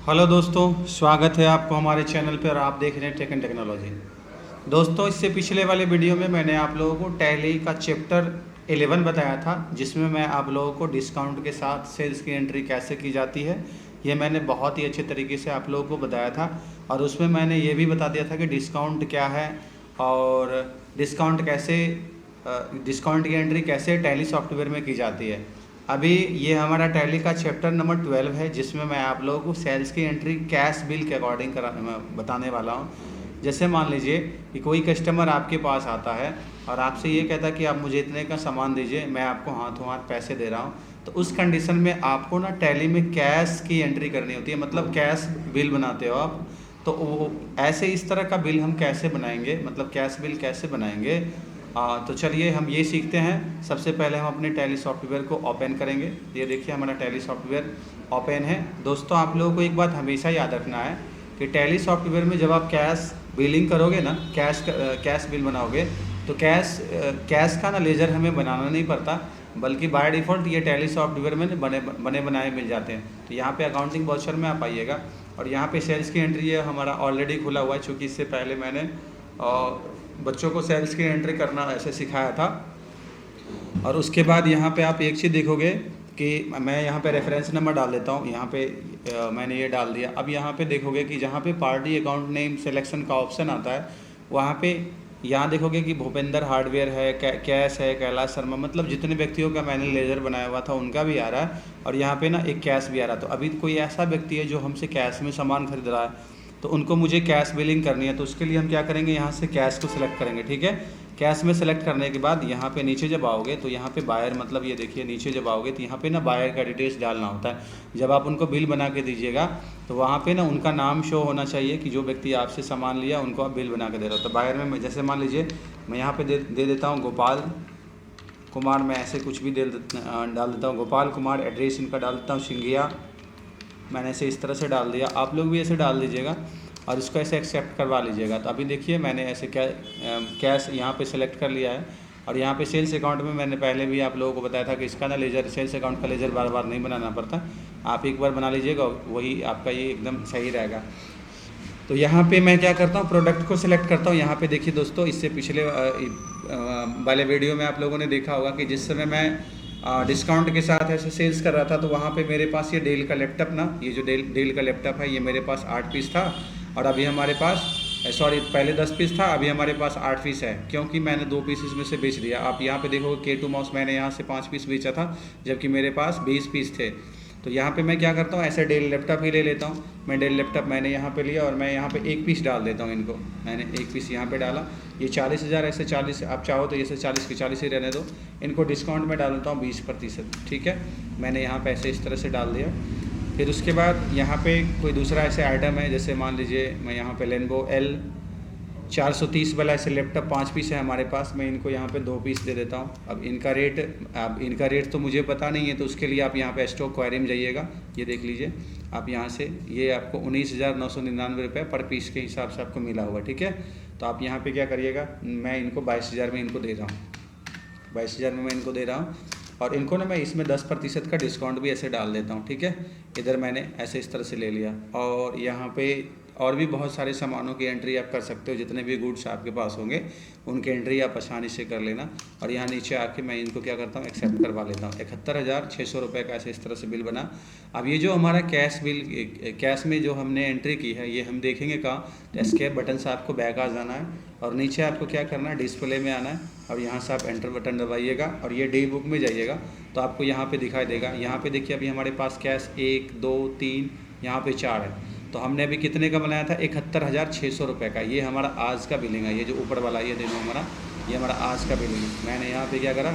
Hello दोस्तों, स्वागत है आपको हमारे चैनल पर और आप देख रहे हैं टेक एंड टेक्नोलॉजी। दोस्तों, इससे पिछले वाले वीडियो में मैंने आप लोगों को टैली का चैप्टर 11 बताया था, जिसमें मैं आप लोगों को डिस्काउंट के साथ सेल्स की एंट्री कैसे की जाती है ये मैंने बहुत ही अच्छे तरीके से आप लोगों को बताया था। और उसमें मैंने ये भी बता दिया था कि डिस्काउंट क्या है और डिस्काउंट की एंट्री कैसे टैली सॉफ्टवेयर में की जाती है। अभी ये हमारा टैली का चैप्टर नंबर 12 है, जिसमें मैं आप लोगों को सेल्स की एंट्री कैश बिल के अकॉर्डिंग बताने वाला हूँ। जैसे मान लीजिए कि कोई कस्टमर आपके पास आता है और आपसे ये कहता है कि आप मुझे इतने का सामान दीजिए, मैं आपको हाथों हाथ पैसे दे रहा हूँ। तो उस कंडीशन में आपको ना टैली में कैश की एंट्री करनी होती है, मतलब कैश बिल बनाते हो आप। तो वो ऐसे इस तरह का बिल हम कैसे बनाएंगे, मतलब कैश बिल कैसे बनाएंगे। तो चलिए हम ये सीखते हैं। सबसे पहले हम अपने टैली सॉफ्टवेयर को ओपन करेंगे। ये देखिए हमारा टैली सॉफ्टवेयर ओपन है। दोस्तों, आप लोगों को एक बात हमेशा याद रखना है कि टैली सॉफ्टवेयर में जब आप कैश बिलिंग करोगे ना, कैश बिल बनाओगे, तो कैश का ना लेजर हमें बनाना नहीं पड़ता, बल्कि बाय डिफ़ॉल्ट ये टैली सॉफ्टवेयर में बने बनाए मिल जाते हैं। तो यहाँ पे अकाउंटिंग वाउचर में आप आइएगा और यहाँ पे सेल्स की एंट्री है हमारा ऑलरेडी खुला हुआ है, चूँकि इससे पहले मैंने बच्चों को सेल्स की एंट्री करना ऐसे सिखाया था। और उसके बाद यहाँ पे आप एक चीज़ देखोगे कि मैं यहाँ पे रेफरेंस नंबर डाल देता हूँ। यहाँ पे मैंने ये डाल दिया। अब यहाँ पे देखोगे कि जहाँ पे पार्टी अकाउंट नेम सिलेक्शन का ऑप्शन आता है, वहाँ पे यहाँ देखोगे कि भूपेंद्र हार्डवेयर है, कैश है, कैलाश शर्मा, मतलब जितने व्यक्तियों का मैंने लेजर बनाया हुआ था उनका भी आ रहा है। और यहाँ पे ना एक कैश भी आ रहा है। तो अभी कोई ऐसा व्यक्ति है जो हमसे कैश में सामान खरीद रहा है, तो उनको मुझे कैश बिलिंग करनी है। तो उसके लिए हम क्या करेंगे, यहाँ से कैश को सिलेक्ट करेंगे। ठीक है, कैश में सेलेक्ट करने के बाद यहाँ पे नीचे जब आओगे तो यहाँ पे बायर, मतलब ये देखिए नीचे जब आओगे तो यहाँ पे ना बायर का डिटेल्स डालना होता है। जब आप उनको बिल बना के दीजिएगा तो वहाँ पे ना उनका नाम शो होना चाहिए कि जो व्यक्ति आपसे सामान लिया उनको आप बिल बना के दे रहे हो। तो बायर में जैसे मान लीजिए मैं यहाँ पे दे देता हूँ गोपाल कुमार, मैं ऐसे कुछ भी डाल देता हूँ गोपाल कुमार। एड्रेस इनका डाल देता हूँ सिंघिया, मैंने ऐसे इस तरह से डाल दिया। आप लोग भी ऐसे डाल दीजिएगा और इसको ऐसे एक्सेप्ट करवा लीजिएगा। तो अभी देखिए मैंने ऐसे कैश यहाँ पे सेलेक्ट कर लिया है। और यहाँ पे सेल्स अकाउंट में मैंने पहले भी आप लोगों को बताया था कि इसका ना लेजर, सेल्स अकाउंट का लेजर बार बार नहीं बनाना पड़ता, आप एक बार बना लीजिएगा, वही आपका ये एकदम सही रहेगा। तो यहाँ पे मैं क्या करता हूँ, प्रोडक्ट को सिलेक्ट करता हूँ। यहाँ पे देखिए दोस्तों, इससे पिछले वाले वीडियो में आप लोगों ने देखा होगा कि जिस समय मैं डिस्काउंट के साथ ऐसे सेल्स कर रहा था, तो वहाँ पे मेरे पास ये डेल का लैपटॉप ना, ये जो डेल का लैपटॉप है, ये मेरे पास 8 पीस था। और अभी हमारे पास पहले 10 पीस था, अभी हमारे पास 8 पीस है, क्योंकि मैंने 2 पीस इसमें से बेच दिया। आप यहाँ पे देखोगे K2 माउस मैंने यहाँ से 5 पीस बेचा था, जबकि मेरे पास 20 पीस थे। तो यहाँ पे मैं क्या करता हूँ, ऐसे डेल लैपटॉप ही ले लेता हूँ। मैं डेल लैपटॉप मैंने यहाँ पे लिया और मैं यहाँ पे 1 पीस डाल देता हूँ इनको। मैंने 1 पीस यहाँ पे डाला। ये 40,000, ऐसे 40, आप चाहो तो जैसे 40 के 40 ही रहने दो। इनको डिस्काउंट में डाल देता हूँ 20%। ठीक है, मैंने यहाँ पे ऐसे इस तरह से डाल दिया। फिर उसके बाद यहाँ पे कोई दूसरा ऐसे आइटम है, जैसे मान लीजिए मैं यहाँ पे लेनोवो L430 वाला ऐसे लैपटॉप 5 पीस है हमारे पास, मैं इनको यहाँ पे 2 पीस दे देता हूँ। अब इनका रेट तो मुझे पता नहीं है, तो उसके लिए आप यहाँ पे स्टॉक क्वेरी में जाइएगा। ये देख लीजिए आप यहाँ से, ये आपको 19,999 रुपये पर पीस के हिसाब से आपको मिला हुआ। ठीक है, तो आप यहाँ पर क्या करिएगा, मैं इनको 22,000 में इनको दे रहा हूँ, 22,000 में मैं इनको दे रहा हूँ। और इनको ना मैं इसमें 10% का डिस्काउंट भी ऐसे डाल देता हूँ। ठीक है, इधर मैंने ऐसे इस तरह से ले लिया। और यहाँ पे और भी बहुत सारे सामानों की एंट्री आप कर सकते हो, जितने भी गुड्स आपके पास होंगे उनकी एंट्री आप आसानी से कर लेना। और यहाँ नीचे आके मैं इनको क्या करता हूँ, एक्सेप्ट करवा लेता हूँ। 71,600 रुपये का ऐसे इस तरह से बिल बना। अब ये जो हमारा कैश में जो हमने एंट्री की है, ये हम देखेंगे कहाँ, तो एस्केप बटन से आपको बैक आ जाना है और नीचे आपको क्या करना है, डिस्प्ले में आना है और यहाँ से आप एंटर बटन दबाइएगा और ये डे बुक में जाइएगा तो आपको यहाँ पे दिखाई देगा। यहाँ पे देखिए अभी हमारे पास कैश 1 2 3 यहाँ पे 4 है। तो हमने अभी कितने का बनाया था, 71,600 रुपये का। ये हमारा आज का बिलिंग है। ये जो ऊपर वाला ये देखो हमारा, ये हमारा आज का बिलिंग है। मैंने यहाँ पे क्या करा,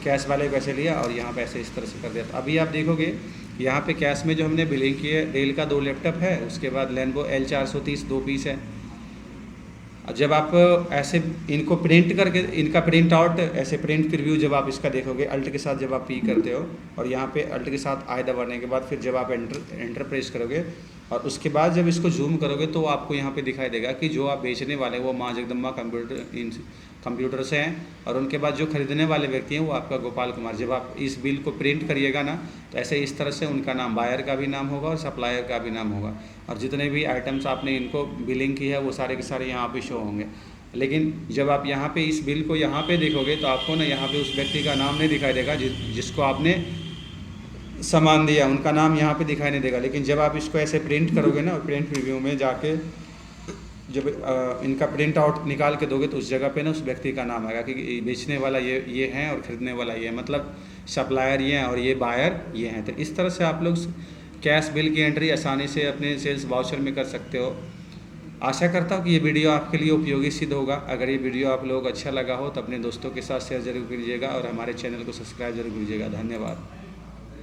कैश वाले पैसे लिया और यहाँ पे ऐसे इस तरह से कर दिया। तो अभी आप देखोगे यहाँ पे कैश में जो हमने बिलिंग की है, डेल का 2 लैपटॉप है, उसके बाद लेनोवो L430 2 पीस है। जब आप ऐसे इनको प्रिंट करके, इनका प्रिंट आउट ऐसे प्रिंट प्रीव्यू जब आप इसका देखोगे, अल्ट के साथ जब आप पी करते हो और यहाँ पे अल्ट के साथ आई दबाने के बाद फिर जब आप एंटर प्रेस करोगे और उसके बाद जब इसको जूम करोगे तो आपको यहाँ पे दिखाई देगा कि जो आप बेचने वाले वो माँ जगदम्बा कंप्यूटर से हैं, और उनके बाद जो खरीदने वाले व्यक्ति हैं वो आपका गोपाल कुमार। जब आप इस बिल को प्रिंट करिएगा ना, तो ऐसे इस तरह से उनका नाम, बायर का भी नाम होगा और सप्लायर का भी नाम होगा, और जितने भी आइटम्स आपने इनको बिलिंग की है वो सारे के सारे यहाँ पे शो होंगे। लेकिन जब आप यहाँ पे इस बिल को यहाँ पे देखोगे तो आपको ना यहाँ पे उस व्यक्ति का नाम नहीं दिखाई देगा जिसको आपने सामान दिया, उनका नाम यहाँ पे दिखाई नहीं देगा। लेकिन जब आप इसको ऐसे प्रिंट करोगे ना, प्रिंट रिव्यू में जाके जब इनका प्रिंट आउट निकाल के दोगे तो उस जगह पे ना उस व्यक्ति का नाम आएगा कि बेचने वाला ये हैं और ख़रीदने वाला ये है, मतलब सप्लायर ये हैं और ये बायर ये हैं। तो इस तरह से आप लोग कैश बिल की एंट्री आसानी से अपने सेल्स वाउचर में कर सकते हो। आशा करता हूँ कि ये वीडियो आपके लिए उपयोगी सिद्ध होगा। अगर ये वीडियो आप लोग अच्छा लगा हो तो अपने दोस्तों के साथ शेयर जरूर कीजिएगा और हमारे चैनल को सब्सक्राइब जरूर कीजिएगा। धन्यवाद।